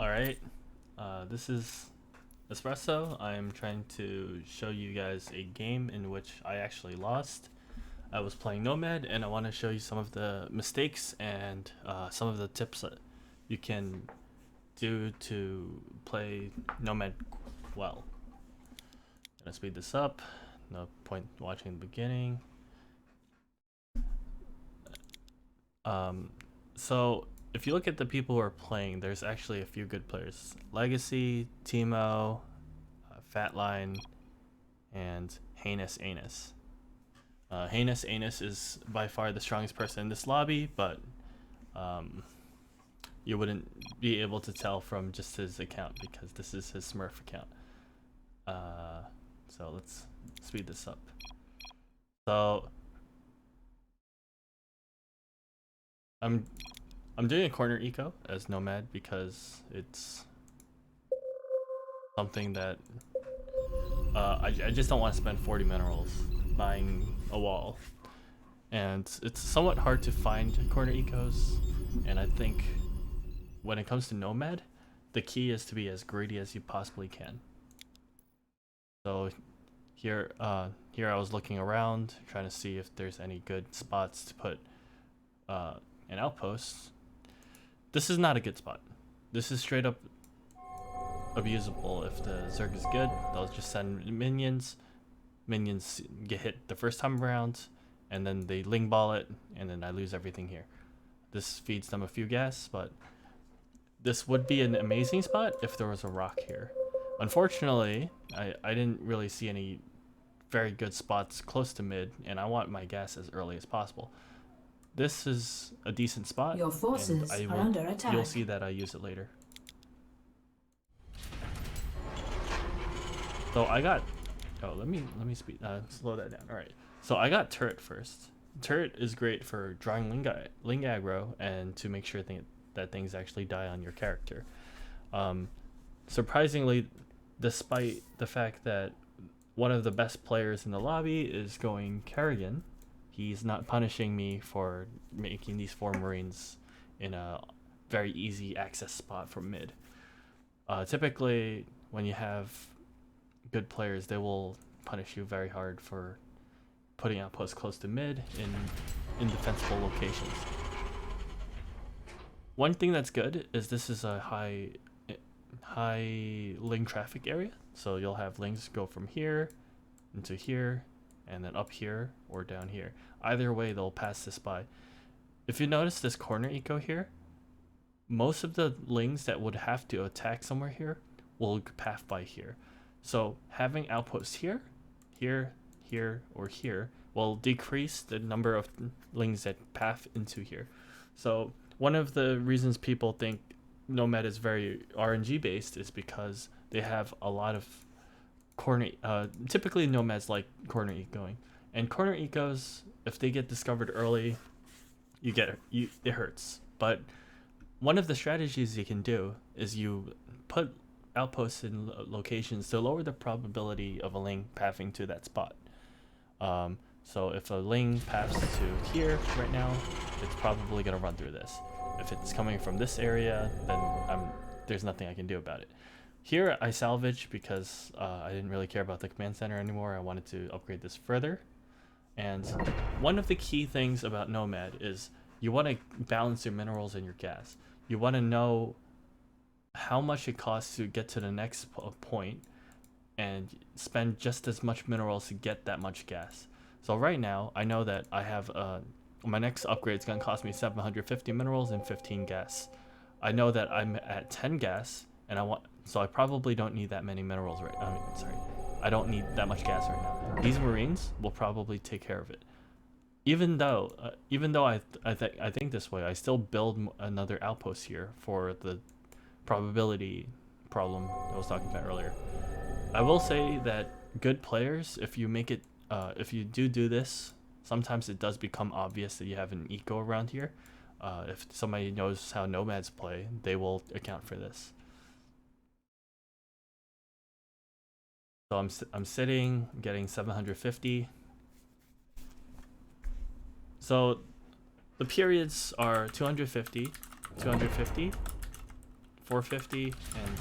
Alright, this is Espresso. I'm trying to show you guys a game in which I actually lost. I was playing Nomad and I want to show you some of the mistakes and some of the tips that you can do to play Nomad well. Gonna speed this up, no point watching the beginning. So if you look at the people who are playing, there's actually a few good players. Legacy, Timo, Fatline, and Heinous Anus. Heinous Anus is by far the strongest person in this lobby, but you wouldn't be able to tell from just his account because this is his Smurf account. So let's speed this up. So I'm doing a corner eco as Nomad because it's something that I just don't want to spend 40 minerals buying a wall, and it's somewhat hard to find corner ecos. And I think when it comes to Nomad, the key is to be as greedy as you possibly can. So here I was looking around trying to see if there's any good spots to put an outpost. This is not a good spot. This is straight up abusable. If the Zerg is good, they'll just send minions. Minions get hit the first time around, and then they ling ball it, and then I lose everything here. This feeds them a few gas, but this would be an amazing spot if there was a rock here. Unfortunately, I didn't really see any very good spots close to mid, and I want my gas as early as possible. This is a decent spot. Your forces are under attack. You'll see that I use it later. So I got, let me slow that down. All right. So I got turret first. Turret is great for drawing ling aggro and to make sure that things actually die on your character. Surprisingly, despite the fact that one of the best players in the lobby is going Kerrigan, he's not punishing me for making these 4 Marines in a very easy access spot from mid. Typically, when you have good players, they will punish you very hard for putting outposts close to mid in defensible locations. One thing that's good is this is a high ling traffic area, so you'll have lings go from here into here and then up here or down here. Either way, they'll pass this by. If you notice this corner eco here, most of the lings that would have to attack somewhere here will path by here. So having outposts here, here, here, or here will decrease the number of lings that path into here. So one of the reasons people think Nomad is very RNG based is because they have a lot of corner. Typically Nomads like corner ecoing, and corner ecos, if they get discovered early, it hurts. But one of the strategies you can do is you put outposts in locations to lower the probability of a ling pathing to that spot. So if a ling paths to here right now, it's probably going to run through this. If it's coming from this area, then there's nothing I can do about it. Here I salvage because I didn't really care about the command center anymore. I wanted to upgrade this further. And one of the key things about Nomad is you want to balance your minerals and your gas. You want to know how much it costs to get to the next point and spend just as much minerals to get that much gas. So right now, I know that I have my next upgrade is going to cost me 750 minerals and 15 gas. I know that I'm at 10 gas, and so I probably don't need that many minerals I don't need that much gas right now. These Marines will probably take care of it. Even though I think this way, I still build another outpost here for the probability problem I was talking about earlier. I will say that good players, if you make it, if you do this, sometimes it does become obvious that you have an eco around here. If somebody knows how Nomads play, they will account for this. So I'm sitting, getting 750. So the periods are 250, 250, 450, and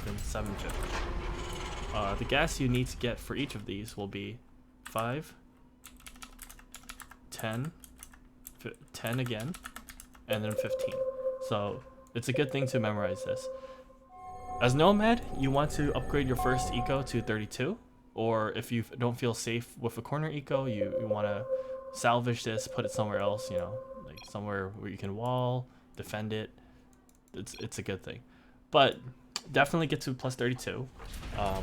then 750. The gas you need to get for each of these will be 5, 10, 10 again, and then 15. So it's a good thing to memorize this. As Nomad, you want to upgrade your first eco to 32, or if you don't feel safe with a corner eco, you want to salvage this, put it somewhere else, you know, like somewhere where you can wall, defend it. It's a good thing. But definitely get to plus 32. I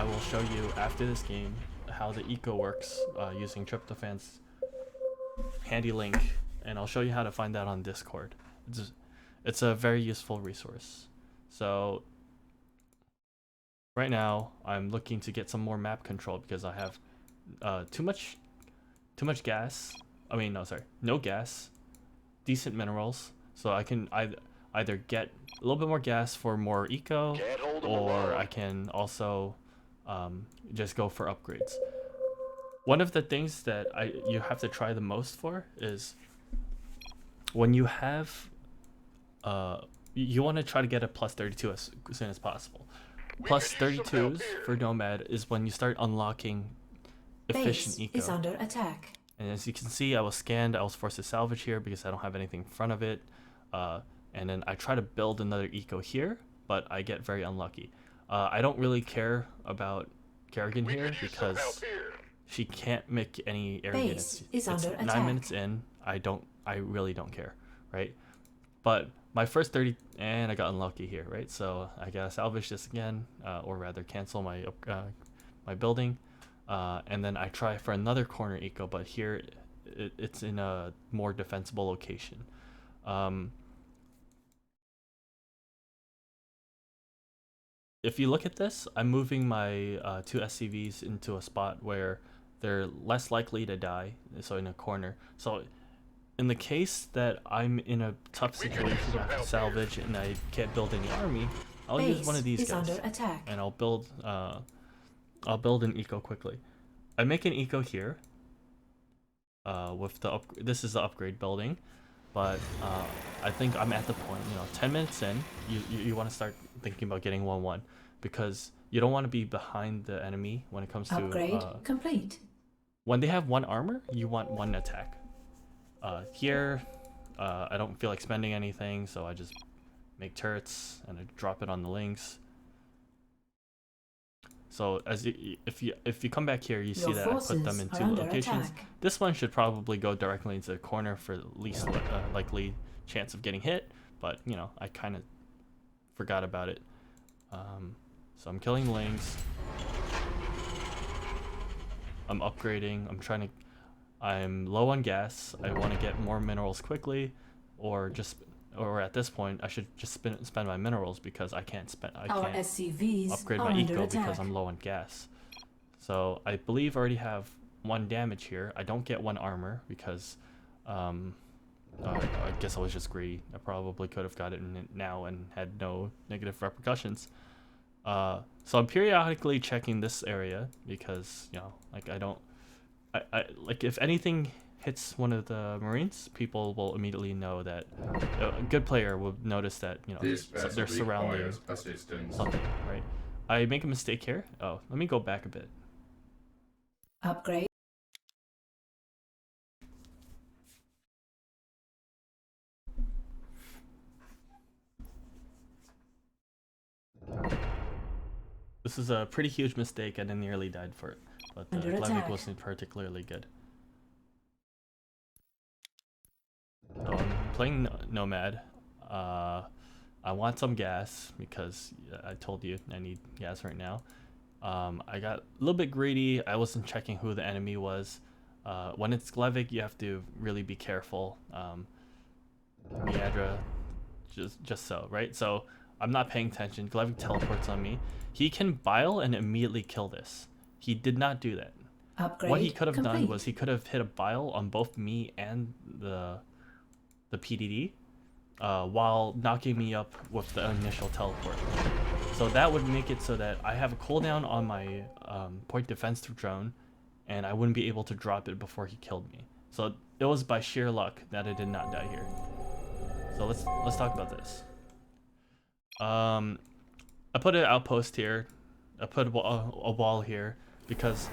will show you after this game how the eco works using tryptophan's handy link, and I'll show you how to find that on Discord. It's a very useful resource. So right now I'm looking to get some more map control because I have too much gas. I mean, no, sorry, no gas, decent minerals, so I can either get a little bit more gas for more eco, or I can also just go for upgrades. One of the things that you have to try the most for is when you have you want to try to get a plus 32 as soon as possible. Plus 32s for Nomad is when you start unlocking efficient eco. Is under attack. And as you can see, I was scanned. I was forced to salvage here because I don't have anything in front of it. And then I try to build another eco here, but I get very unlucky. I don't really care about Kerrigan here because she can't make any air units. It's 9 minutes in. I really don't care, right? But my first 30, and I got unlucky here, right? So I gotta salvage this again, or rather cancel my my building, and then I try for another corner eco, but here it's in a more defensible location. If you look at this, I'm moving my 2 SCVs into a spot where they're less likely to die, so in a corner. So in the case that I'm in a tough situation, I have to salvage and I can't build any army, I'll use one of these guys, under attack. and I'll build an eco quickly. I make an eco here with the this is the upgrade building, but I think I'm at the point, 10 minutes in, you want to start thinking about getting 1-1 because you don't want to be behind the enemy when it comes to upgrade complete. When they have 1 armor, you want 1 attack. Here, I don't feel like spending anything, so I just make turrets and I drop it on the links. So if you come back here, you see that I put them in 2 locations. Attack. This one should probably go directly into the corner for the least likely chance of getting hit, but I kind of forgot about it. So I'm killing lings. I'm upgrading. I'm low on gas. I want to get more minerals quickly, or at this point I should just spend my minerals because I can't upgrade my eco because I'm low on gas. So I believe I already have 1 damage here. I don't get 1 armor because I guess I was just greedy. I probably could have got it now and had no negative repercussions. So I'm periodically checking this area because like if anything hits one of the Marines, people will immediately know that a good player will notice that they're surrounding something, right? I make a mistake here. Oh, let me go back a bit. Upgrade. This is a pretty huge mistake and I nearly died for it, but the Glevic wasn't particularly good. So I'm playing Nomad. I want some gas because I told you I need gas right now. I got a little bit greedy. I wasn't checking who the enemy was. When it's Glevic, you have to really be careful. Miadra, just so, right? So I'm not paying attention. Glevic teleports on me. He can bile and immediately kill this. He did not do that. Upgrade what he could have complete. done was he could have hit a bile on both me and the PDD while knocking me up with the initial teleport. So that would make it so that I have a cooldown on my point defense drone and I wouldn't be able to drop it before he killed me. So it was by sheer luck that I did not die here. So let's talk about this. I put an outpost here. I put a wall here because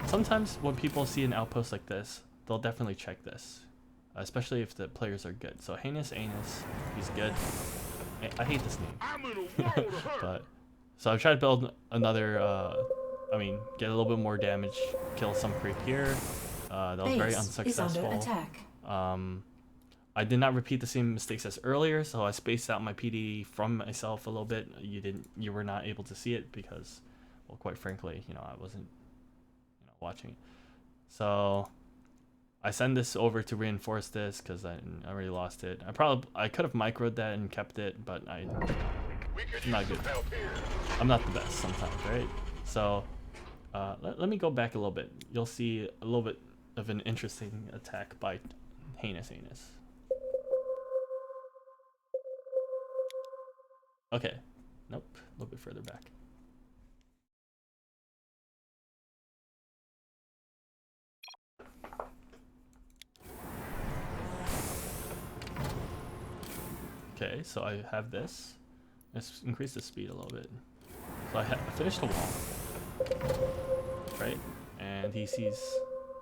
sometimes when people see an outpost like this, they'll definitely check this, especially if the players are good. So Heinous Anus, he's good. I hate this name. But so I tried to build another. I mean, get a little bit more damage, kill some creep here. That was very unsuccessful. I did not repeat the same mistakes as earlier, so I spaced out my PD from myself a little bit. You were not able to see it because, well, quite frankly, I wasn't, watching it. So I send this over to reinforce this because I already lost it. I could have microed that and kept it, but I'm not good. I'm not the best sometimes, right? So let me go back a little bit. You'll see a little bit of an interesting attack by Heinous Anus. Okay, nope, a little bit further back. Okay, so I have this. Let's increase the speed a little bit. So I finished the wall, right? And he sees,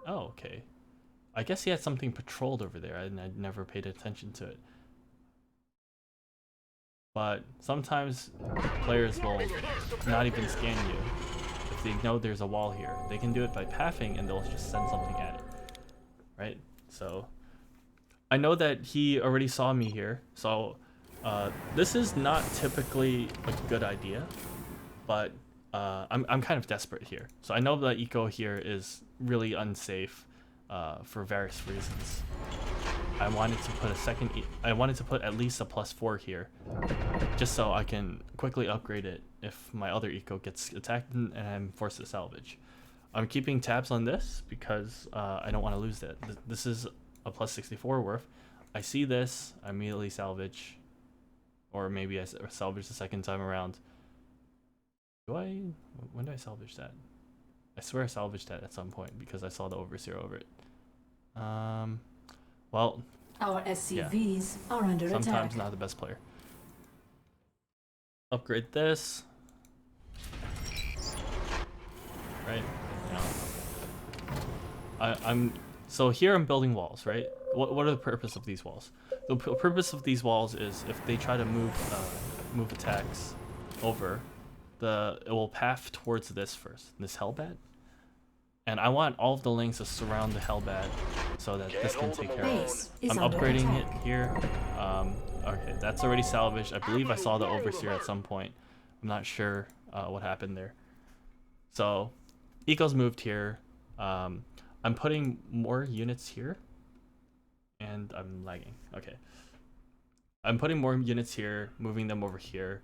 oh, okay. I guess he had something patrolled over there, and I never paid attention to it. But sometimes players will not even scan you if they know there's a wall here. They can do it by pathing and they'll just send something at it, right? So I know that he already saw me here, so this is not typically a good idea, but I'm kind of desperate here. So I know that eco here is really unsafe for various reasons. I wanted to put I wanted to put at least a +4 here, just so I can quickly upgrade it if my other eco gets attacked and I'm forced to salvage. I'm keeping tabs on this because I don't want to lose that. This is a +64 worth. I see this, I immediately salvage, or maybe I salvage the second time around. When did I salvage that? I swear I salvaged that at some point because I saw the overseer over it. Well, our SCVs are under attack. Sometimes not the best player. Upgrade this. Right? So here I'm building walls, right? What are the purpose of these walls? The purpose of these walls is if they try to move attacks over, it will path towards this first, this Hellbat. And I want all of the links to surround the Hellbat so that this can take care of it. I'm upgrading it here. Okay, that's already salvaged. I believe I saw the overseer at some point. I'm not sure what happened there. So, Eco's moved here. I'm putting more units here. And I'm lagging. Okay. I'm putting more units here, moving them over here.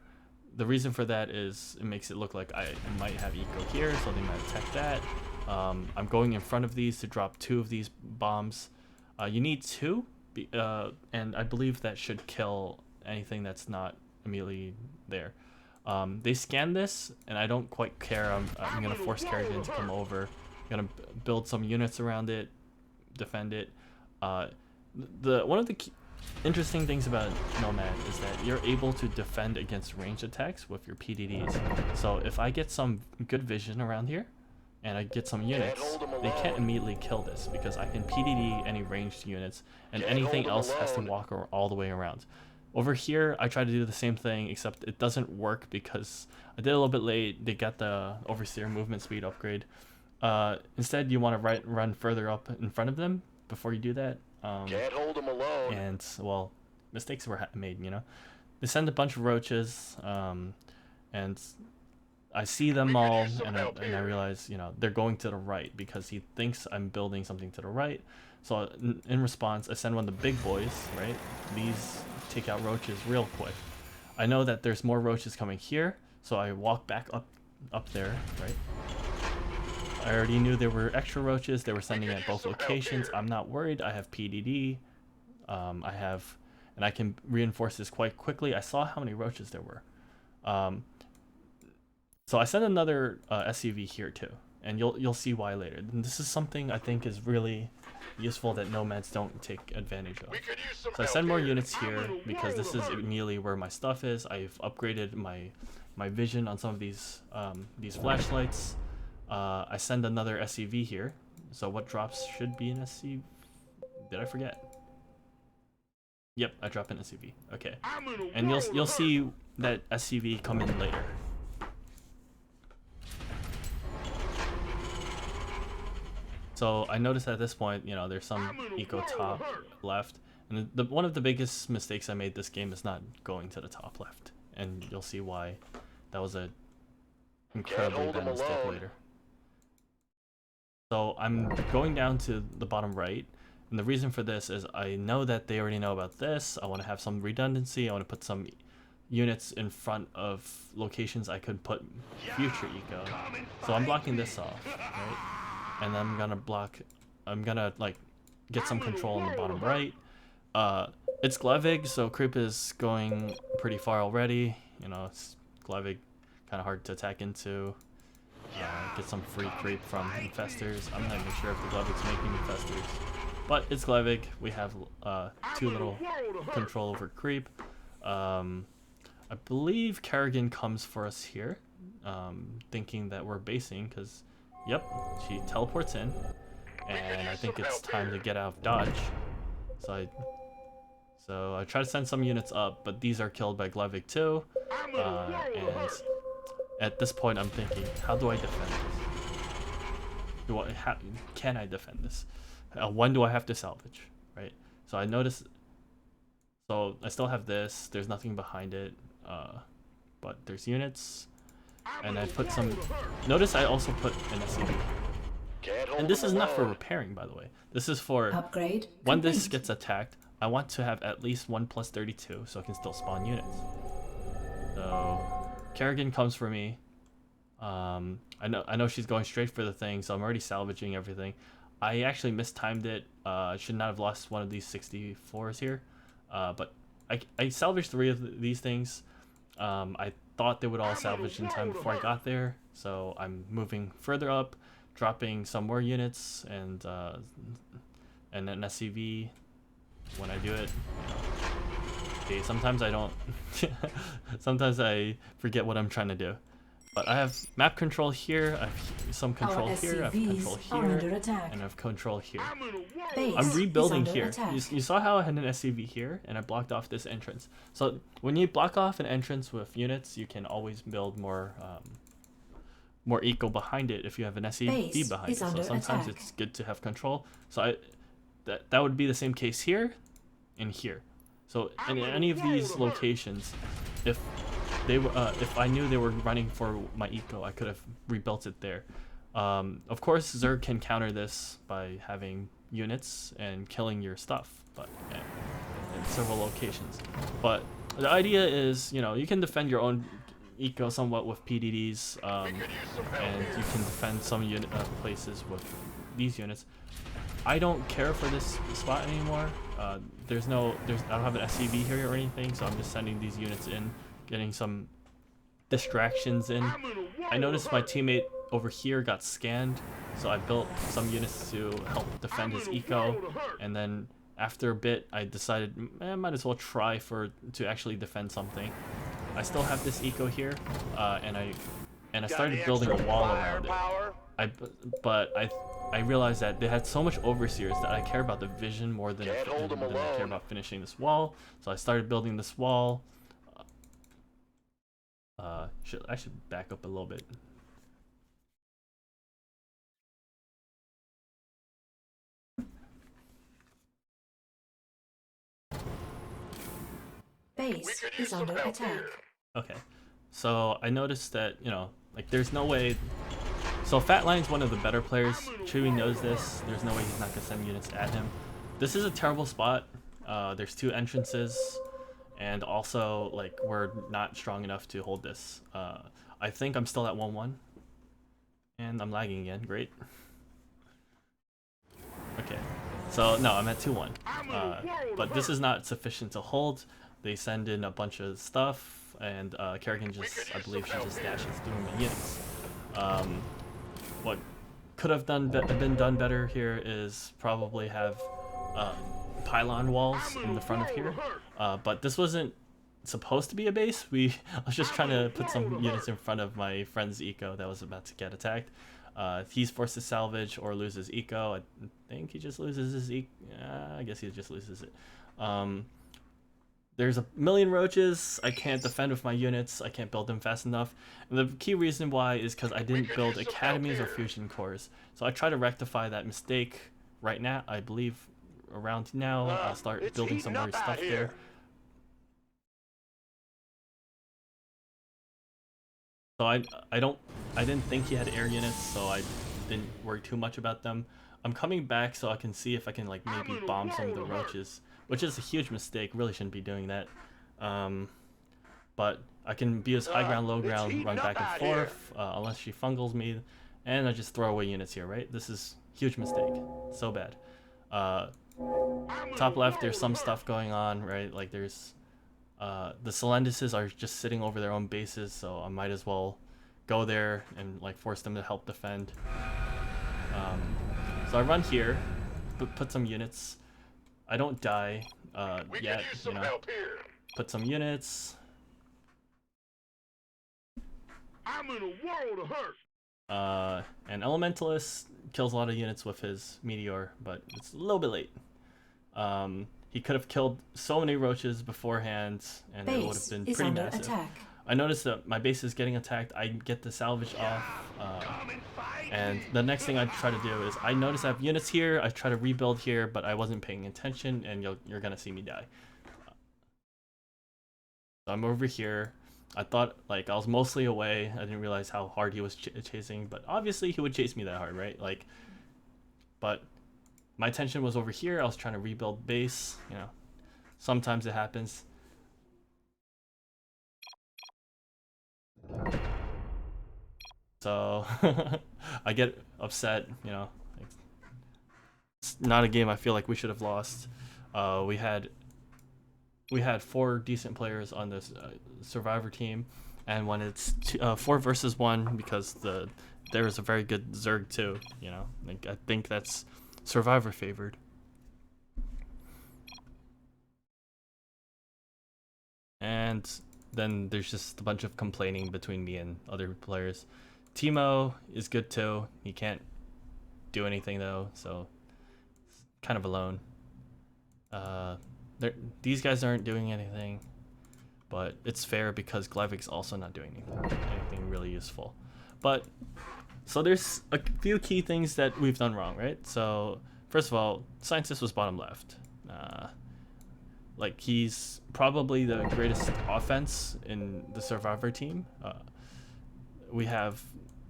The reason for that is it makes it look like I might have eco here, so they might attack that. I'm going in front of these to drop 2 of these bombs. You need 2, and I believe that should kill anything that's not immediately there. They scan this, and I don't quite care. I'm going to force Kerrigan to come over. I'm going to build some units around it, defend it. One of the interesting things about Nomad is that you're able to defend against ranged attacks with your PDDs. So if I get some good vision around here, and I get some units, they can't immediately kill this because I can PDD any ranged units, and anything else has to walk all the way around. Over here, I try to do the same thing, except it doesn't work because I did a little bit late. They got the Overseer movement speed upgrade. Instead, you want to run further up in front of them before you do that. Can't hold them alone. And, well, mistakes were made, They send a bunch of roaches, and I see them all, and I realize, they're going to the right because he thinks I'm building something to the right. So in response, I send one of the big boys, right? These take out roaches real quick. I know that there's more roaches coming here, so I walk back up there, right? I already knew there were extra roaches. They were sending at both locations. I'm not worried. I have PDD. And I can reinforce this quite quickly. I saw how many roaches there were. So I sent another SCV here too. and you'll see why later. And this is something I think is really useful that nomads don't take advantage of. So I send more units here because this is immediately where my stuff is. I've upgraded my vision on some of these flashlights. I send another SCV here. So what drops should be an SCV? Did I forget? Yep, I drop an SCV. Okay, and you'll see that SCV come in later. So I noticed at this point, you know, there's some eco top left, and one of the biggest mistakes I made this game is not going to the top left, and you'll see why that was a incredibly bad mistake later. So I'm going down to the bottom right, and the reason for this is I know that they already know about this. I want to have some redundancy. I want to put some units in front of locations I could put future eco. So I'm blocking this off, right? And I'm gonna like get some control on the bottom right. It's Glevig, so creep is going pretty far already. You know, it's Glevig, kind of hard to attack into. Get some free creep from infestors. I'm not even sure if the Glevig's making infestors, but it's Glevig. We have too little control over creep. I believe Kerrigan comes for us here, thinking that we're basing because. Yep, she teleports in, and I think it's time to get out of dodge. So I try to send some units up, but these are killed by Glevig too. And at this point, I'm thinking, how do I defend this? Can I defend this? When do I have to salvage? Right. So I notice. So I still have this. There's nothing behind it, but there's units. And I put some. Notice I also put an SCV. And this is not for repairing, by the way. This is for upgrade when this gets attacked. I want to have at least 1 + 32, so I can still spawn units. So Kerrigan comes for me. I know she's going straight for the thing, so I'm already salvaging everything. I actually mistimed it. I should not have lost one of these 64s here, but I salvaged 3 of these things. I thought they would all salvage in time before I got there, so I'm moving further up, dropping some more units and an SCV when I do it. You know. Okay, sometimes I don't. Sometimes I forget what I'm trying to do. But I have map control here, I have some control here, I have control here, and I have control here. I'm rebuilding here. You saw how I had an SCV here, and I blocked off this entrance. So when you block off an entrance with units, you can always build more eco behind it if you have an SCV behind it. So sometimes it's good to have control. So that would be the same case here and here. So in any of these locations, if I knew they were running for my eco, I could have rebuilt it there. Of course, Zerg can counter this by having units and killing your stuff, but in several locations. But the idea is, you know, you can defend your own eco somewhat with PDDs, and you can defend some places with these units. I don't care for this spot anymore. I don't have an SCV here or anything, so I'm just sending these units in. Getting some distractions in. I noticed my teammate over here got scanned, so I built some units to help defend his eco, and then after a bit I decided I might as well try to actually defend something. I still have this eco here, and I started building a wall around it. But I realized that they had so much overseers that I care about the vision more than I care about finishing this wall, so I started building this wall. I should back up a little bit. Base is under attack. Okay, so I noticed that, you know, like there's no way. So Fatline's one of the better players. Chewy knows this. There's no way he's not gonna send units at him. This is a terrible spot. There's 2 entrances. And also, like, we're not strong enough to hold this. I think I'm still at 1-1. And I'm lagging again. Great. Okay. So, no, I'm at 2-1. But this is not sufficient to hold. They send in a bunch of stuff. And Kerrigan I believe she just dashes through my units. What could have been done better here is probably have pylon walls in the front of here. But this wasn't supposed to be a base. I was just trying to put some units in front of my friend's eco that was about to get attacked. He's forced to salvage or loses eco. I think he just loses his eco. I guess he just loses it. There's a million roaches. I can't defend with my units. I can't build them fast enough. And the key reason why is because I didn't build academies or fusion cores. So I try to rectify that mistake right now. I believe around now I'll start building some more stuff there. So I didn't think he had air units, so I didn't worry too much about them. I'm coming back so I can see if I can like maybe bomb some of the roaches, which is a huge mistake. Really shouldn't be doing that. But I can be as high ground, low ground, run back and forth unless she fungals me, and I just throw away units here, right? This is huge mistake, so bad. Top left, there's some stuff going on, right? Like there's the Celenduses are just sitting over their own bases, so I might as well go there and like force them to help defend. So I run here, put some units. I don't die yet, you know. Put some units. I'm in a world of hurt. And Elementalist kills a lot of units with his meteor, but it's a little bit late. He could have killed so many roaches beforehand, and it would have been pretty massive. Attack. I noticed that my base is getting attacked. I get the salvage off, and the next thing I try to do is I notice I have units here. I try to rebuild here, but I wasn't paying attention, and you're gonna see me die. So I'm over here. I thought like I was mostly away. I didn't realize how hard he was chasing, but obviously he would chase me that hard, right? Like, but my attention was over here. I was trying to rebuild base, you know. Sometimes it happens. So I get upset, you know. It's not a game I feel like we should have lost. We had 4 decent players on this Survivor team, and when it's 4 versus 1, because there is a very good Zerg too, you know. Like I think that's Survivor favored. And then there's just a bunch of complaining between me and other players. Timo is good too. He can't do anything though, so it's kind of alone. These guys aren't doing anything, but it's fair because Glevik's also not doing anything really useful. But so there's a few key things that we've done wrong, right? So first of all, Scientist was bottom left. Like he's probably the greatest offense in the Survivor team. We have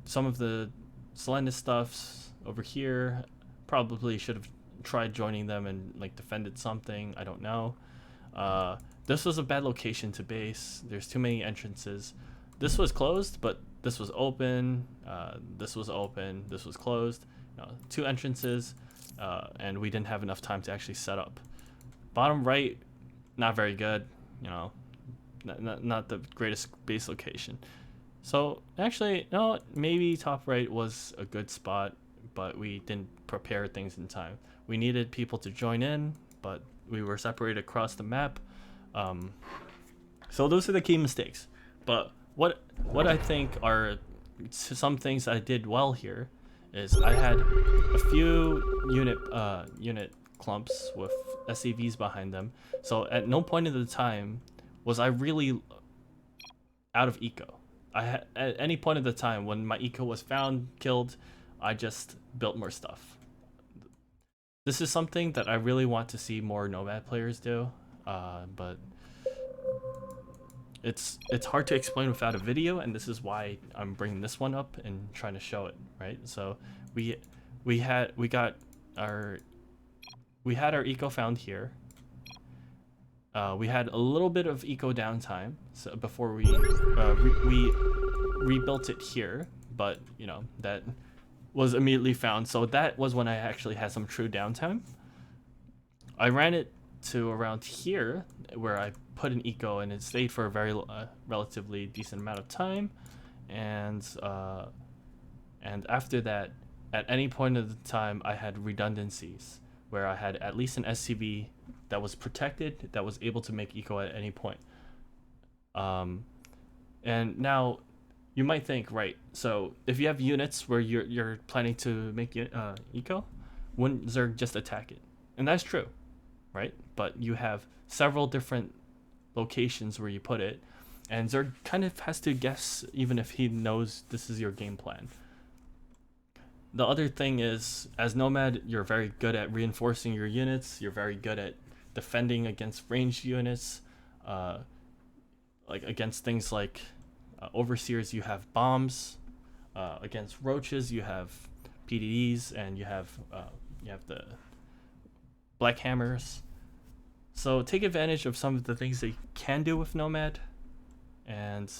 some of the Celendus stuffs over here. Probably should have tried joining them and like defended something. I don't know. This was a bad location to base. There's too many entrances. This was closed, but this was open. This was open. This was closed. 2 entrances, and we didn't have enough time to actually set up. Bottom right, not very good. You know, not the greatest base location. So actually, no, maybe top right was a good spot, but we didn't prepare things in time. We needed people to join in, but we were separated across the map. So those are the key mistakes. But what I think are some things I did well here is I had a few unit clumps with SCVs behind them. So at no point in the time was I really out of eco. At any point of the time when my eco was found, killed, I just built more stuff. This is something that I really want to see more Nomad players do, but it's hard to explain without a video, and this is why I'm bringing this one up and trying to show it, right? So we had our eco found here. We had a little bit of eco downtime so before we rebuilt it here, but you know that was immediately found. So that was when I actually had some true downtime. I ran it to around here where I put an eco and it stayed for a very relatively decent amount of time, and after that at any point of the time I had redundancies where I had at least an SCV that was protected, that was able to make eco at any point. And now you might think, right, so if you have units where you're planning to make eco, wouldn't Zerg just attack it? And that's true, right? But you have several different locations where you put it, and Zerg kind of has to guess even if he knows this is your game plan. The other thing is, as Nomad, you're very good at reinforcing your units, you're very good at defending against ranged units, like against things like Overseers, you have bombs. Against roaches, you have PDDs, and you have the black hammers. So take advantage of some of the things that you can do with Nomad, and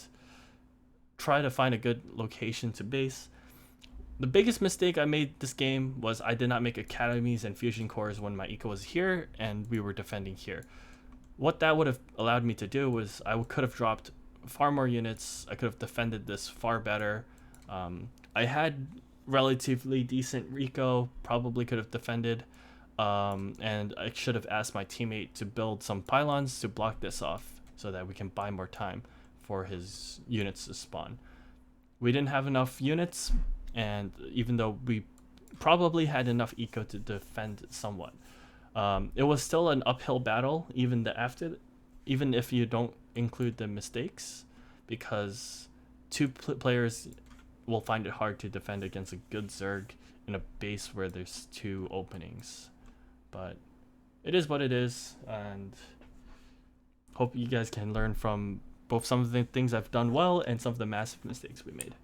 try to find a good location to base. The biggest mistake I made this game was I did not make academies and fusion cores when my eco was here and we were defending here. What that would have allowed me to do was I could have dropped far more units. I could have defended this far better. I had relatively decent eco, probably could have defended, and I should have asked my teammate to build some pylons to block this off so that we can buy more time for his units to spawn. We didn't have enough units, and even though we probably had enough eco to defend somewhat, it was still an uphill battle even if you don't include the mistakes, because two players will find it hard to defend against a good Zerg in a base where there's two openings. But it is what it is, and hope you guys can learn from both some of the things I've done well and some of the massive mistakes we made.